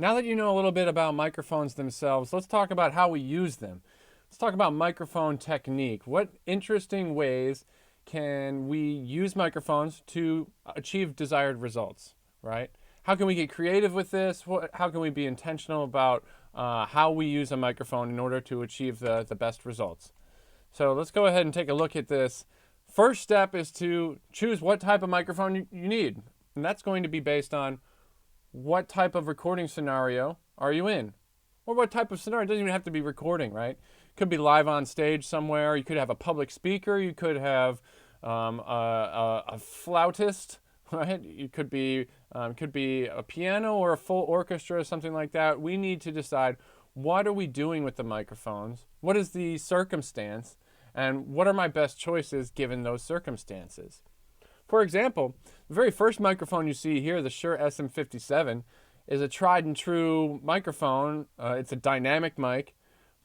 Now that you know a little bit about microphones themselves, let's talk about how we use them. Let's talk about microphone technique. What interesting ways can we use microphones to achieve desired results, right? How can we get creative with this? How can we be intentional about how we use a microphone in order to achieve the best results? So let's go ahead and take a look at this. First step is to choose what type of microphone you need. And that's going to be based on what type of recording scenario are you in? Or what type of scenario? It doesn't even have to be recording, right? It could be live on stage somewhere. You could have a public speaker. You could have a flautist, right? It could be a piano or a full orchestra or something like that. We need to decide, what are we doing with the microphones? What is the circumstance? And what are my best choices given those circumstances? For example, the very first microphone you see here, the Shure SM57, is a tried and true microphone. It's a dynamic mic,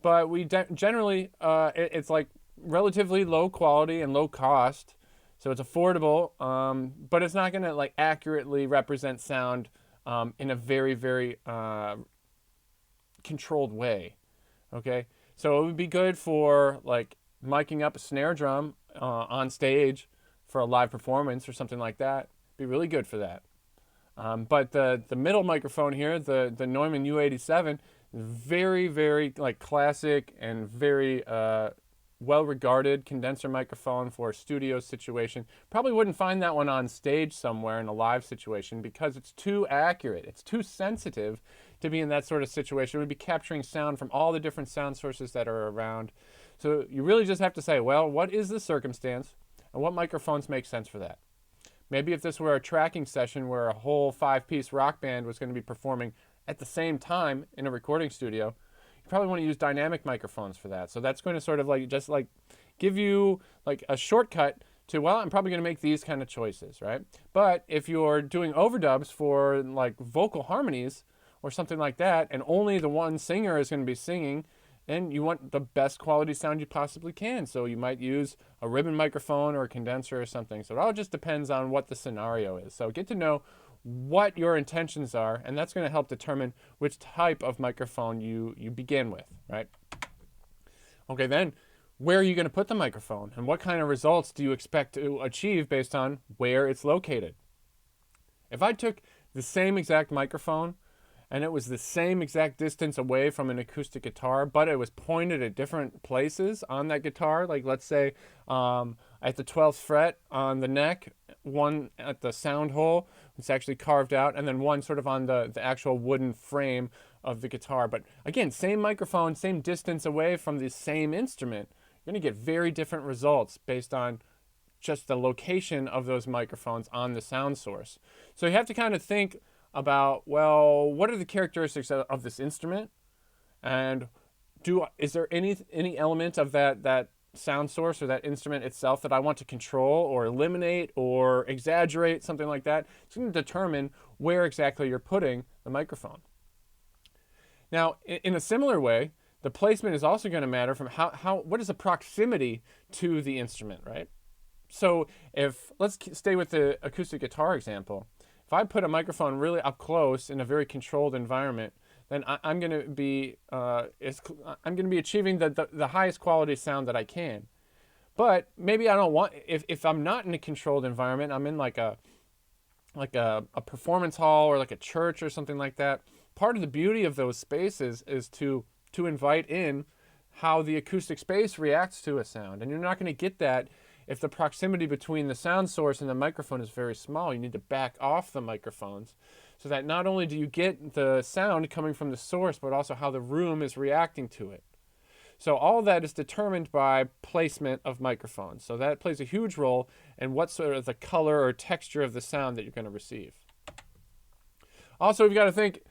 but we generally, it's like relatively low quality and low cost. So it's affordable, but it's not going to like accurately represent sound in a very, very controlled way. Okay, so it would be good for like miking up a snare drum on stage for a live performance or something like that. Be really good for that. But the middle microphone here, the Neumann U87, very, very like classic and very well-regarded condenser microphone for a studio situation. Probably wouldn't find that one on stage somewhere in a live situation because it's too accurate. It's too sensitive to be in that sort of situation. We'd be capturing sound from all the different sound sources that are around. So you really just have to say, well, what is the circumstance and what microphones make sense for that? Maybe if this were a tracking session where a whole 5-piece rock band was going to be performing at the same time in a recording studio, you probably want to use dynamic microphones for that. So that's going to sort of like just like give you like a shortcut to, well, I'm probably going to make these kind of choices, right? But if you're doing overdubs for like vocal harmonies or something like that, and only the one singer is going to be singing, and you want the best quality sound you possibly can. So you might use a ribbon microphone or a condenser or something. So it all just depends on what the scenario is. So get to know what your intentions are, and that's going to help determine which type of microphone you begin with, right? Okay, then where are you going to put the microphone, and what kind of results do you expect to achieve based on where it's located? If I took the same exact microphone and it was the same exact distance away from an acoustic guitar, but it was pointed at different places on that guitar, like let's say at the 12th fret on the neck, one at the sound hole, it's actually carved out, and then one sort of on the actual wooden frame of the guitar. But again, same microphone, same distance away from the same instrument, you're going to get very different results based on just the location of those microphones on the sound source. So you have to kind of think about, well, what are the characteristics of this instrument, and is there any element of that sound source or that instrument itself that I want to control or eliminate or exaggerate, something like that. It's going to determine where exactly you're putting the microphone. Now, in a similar way, the placement is also going to matter from what is the proximity to the instrument, right? So let's stay with the acoustic guitar example. If I put a microphone really up close in a very controlled environment, then I'm going to be achieving the highest quality sound that I can. But maybe I don't want, if I'm not in a controlled environment, I'm in like a performance hall or like a church or something like that. Part of the beauty of those spaces is to invite in how the acoustic space reacts to a sound, and you're not going to get that if the proximity between the sound source and the microphone is very small. You need to back off the microphones so that not only do you get the sound coming from the source, but also how the room is reacting to it. So all of that is determined by placement of microphones. So that plays a huge role in what sort of the color or texture of the sound that you're going to receive. Also, you've got to think,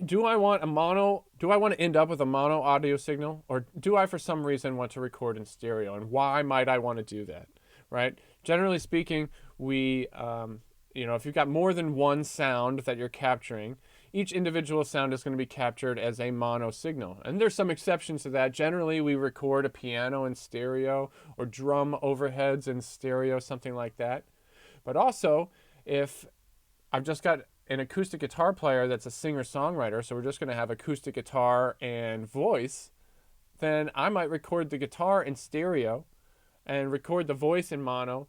do I want to end up with a mono audio signal, or do I for some reason want to record in stereo, and why might I want to do that, right? Generally speaking, if you've got more than one sound that you're capturing, each individual sound is going to be captured as a mono signal. And there's some exceptions to that. Generally, we record a piano in stereo or drum overheads in stereo, something like that. But also, if I've just got an acoustic guitar player that's a singer-songwriter, so we're just going to have acoustic guitar and voice, then I might record the guitar in stereo and record the voice in mono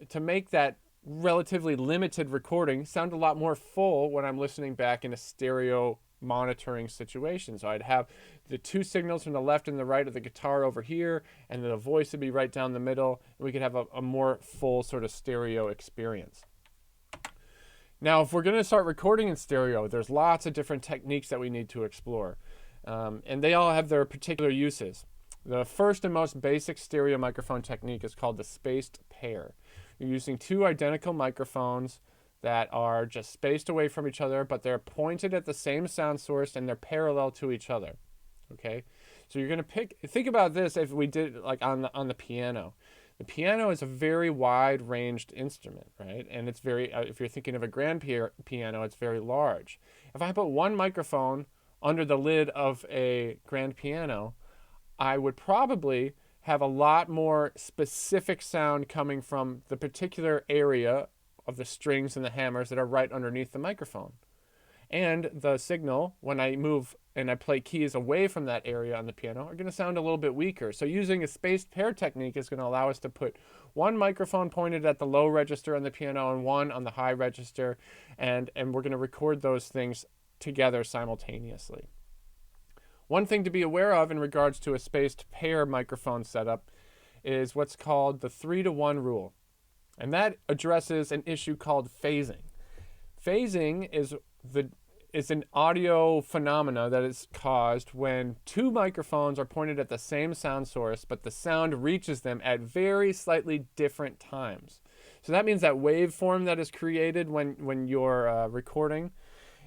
to make that relatively limited recording sound a lot more full when I'm listening back in a stereo monitoring situation. So I'd have the two signals from the left and the right of the guitar over here, and then the voice would be right down the middle, and we could have a more full sort of stereo experience. Now, if we're going to start recording in stereo, there's lots of different techniques that we need to explore, and they all have their particular uses. The first and most basic stereo microphone technique is called the spaced pair. You're using two identical microphones that are just spaced away from each other, but they're pointed at the same sound source and they're parallel to each other. Okay, so you're going to think about this if we did like on the piano. The piano is a very wide-ranged instrument, right? And it's very, if you're thinking of a grand piano, it's very large. If I put one microphone under the lid of a grand piano, I would probably have a lot more specific sound coming from the particular area of the strings and the hammers that are right underneath the microphone. And the signal, when I move and I play keys away from that area on the piano, are going to sound a little bit weaker. So using a spaced pair technique is going to allow us to put one microphone pointed at the low register on the piano and one on the high register, and we're going to record those things together simultaneously. One thing to be aware of in regards to a spaced pair microphone setup is what's called the 3-to-1 rule. And that addresses an issue called phasing. Phasing is an audio phenomena that is caused when two microphones are pointed at the same sound source, but the sound reaches them at very slightly different times. So that means that waveform that is created when you're recording,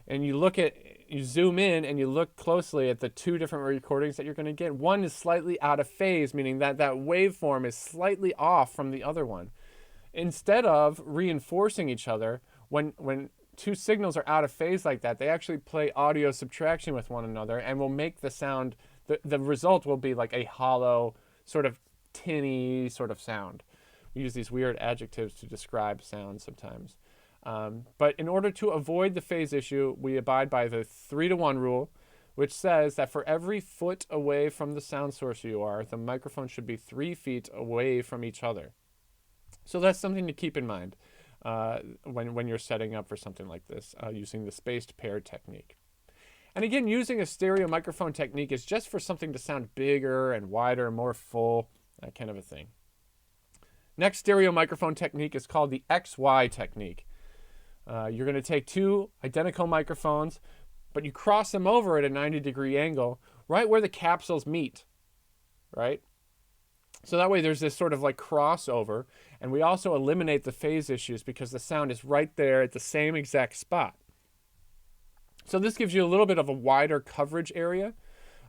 and you zoom in and you look closely at the two different recordings that you're going to get, one is slightly out of phase, meaning that waveform is slightly off from the other one. Instead of reinforcing each other, when two signals are out of phase like that, they actually play audio subtraction with one another and will make the sound, the result will be like a hollow, sort of tinny sort of sound. We use these weird adjectives to describe sound sometimes. But in order to avoid the phase issue, we abide by the 3-to-1 rule, which says that for every foot away from the sound source you are, the microphone should be 3 feet away from each other. So that's something to keep in mind when you're setting up for something like this, using the spaced pair technique. And again, using a stereo microphone technique is just for something to sound bigger and wider, more full, that kind of a thing. Next stereo microphone technique is called the XY technique. You're going to take two identical microphones, but you cross them over at a 90-degree angle right where the capsules meet, right? So that way there's this sort of like crossover, and we also eliminate the phase issues because the sound is right there at the same exact spot. So this gives you a little bit of a wider coverage area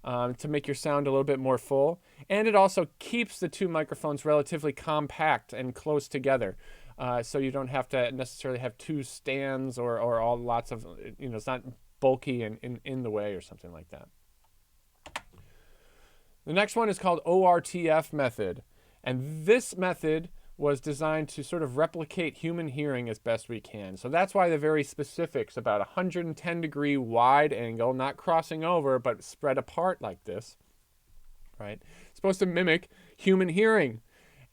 to make your sound a little bit more full, and it also keeps the two microphones relatively compact and close together. So you don't have to necessarily have two stands or all lots of, it's not bulky and in the way or something like that. The next one is called ORTF method. And this method was designed to sort of replicate human hearing as best we can. So that's why the very specifics about 110-degree wide angle, not crossing over, but spread apart like this, right? It's supposed to mimic human hearing.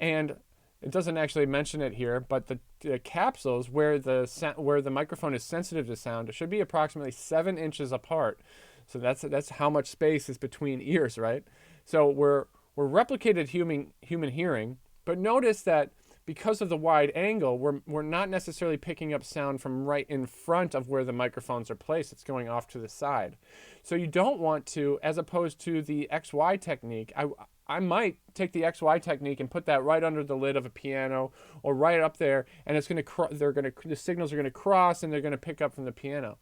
And it doesn't actually mention it here, but the capsules where the microphone is sensitive to sound should be approximately 7 inches apart. So that's how much space is between ears, right? So we're replicated human hearing, but notice that because of the wide angle, we're not necessarily picking up sound from right in front of where the microphones are placed. It's going off to the side. So you don't want to, as opposed to the XY technique, I might take the XY technique and put that right under the lid of a piano or right up there, and it's the signals are going to cross and they're going to pick up from the piano.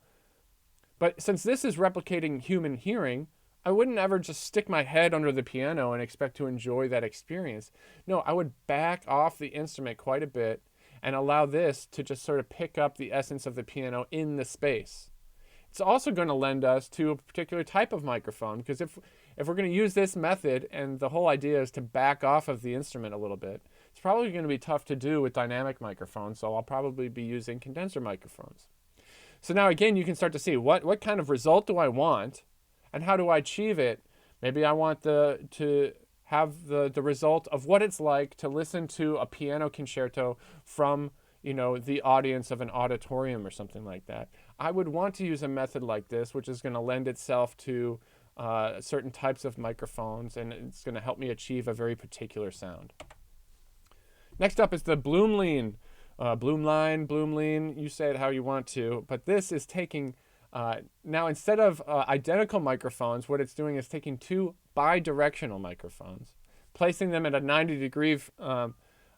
But since this is replicating human hearing, I wouldn't ever just stick my head under the piano and expect to enjoy that experience. No, I would back off the instrument quite a bit and allow this to just sort of pick up the essence of the piano in the space. It's also going to lend us to a particular type of microphone, because if we're going to use this method and the whole idea is to back off of the instrument a little bit, it's probably going to be tough to do with dynamic microphones, so I'll probably be using condenser microphones. So now again, you can start to see what kind of result do I want and how do I achieve it. Maybe I want to have the result of what it's like to listen to a piano concerto from, the audience of an auditorium or something like that. I would want to use a method like this, which is going to lend itself to certain types of microphones, and it's going to help me achieve a very particular sound. Next up is the Bloomline. Bloomline, you say it how you want to, but this is taking, now instead of identical microphones, what it's doing is taking two bidirectional microphones, placing them at a 90-degree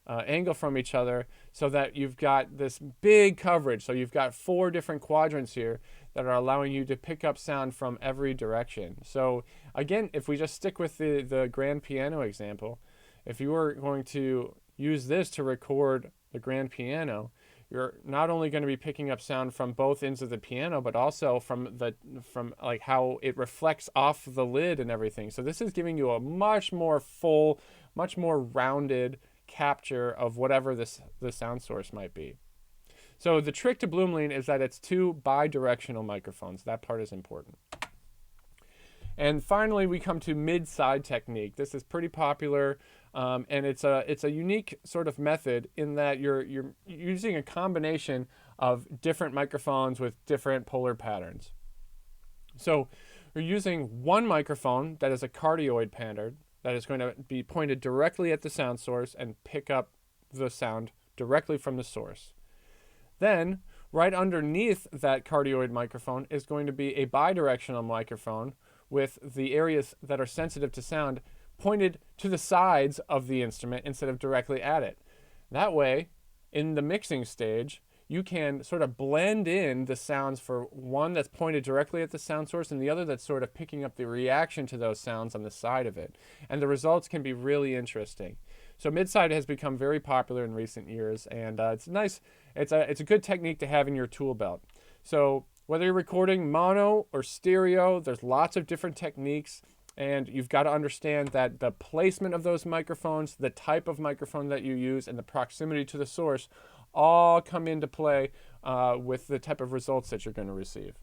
angle from each other so that you've got this big coverage. So you've got 4 different quadrants here that are allowing you to pick up sound from every direction. So again, if we just stick with the grand piano example, if you were going to use this to record the grand piano, you're not only going to be picking up sound from both ends of the piano, but also from like how it reflects off the lid and everything. So this is giving you a much more full, much more rounded capture of whatever the sound source might be. So the trick to Bloomline is that it's 2 bidirectional microphones. That part is important. And finally, we come to mid-side technique. This is pretty popular, and it's a unique sort of method in that you're using a combination of different microphones with different polar patterns. So you're using one microphone that is a cardioid pattern that is going to be pointed directly at the sound source and pick up the sound directly from the source. Then, right underneath that cardioid microphone is going to be a bidirectional microphone with the areas that are sensitive to sound pointed to the sides of the instrument instead of directly at it. That way, in the mixing stage, you can sort of blend in the sounds for one that's pointed directly at the sound source and the other that's sort of picking up the reaction to those sounds on the side of it. And the results can be really interesting. So mid-side has become very popular in recent years, and it's nice. It's a good technique to have in your tool belt. So whether you're recording mono or stereo, there's lots of different techniques, and you've got to understand that the placement of those microphones, the type of microphone that you use, and the proximity to the source all come into play with the type of results that you're going to receive.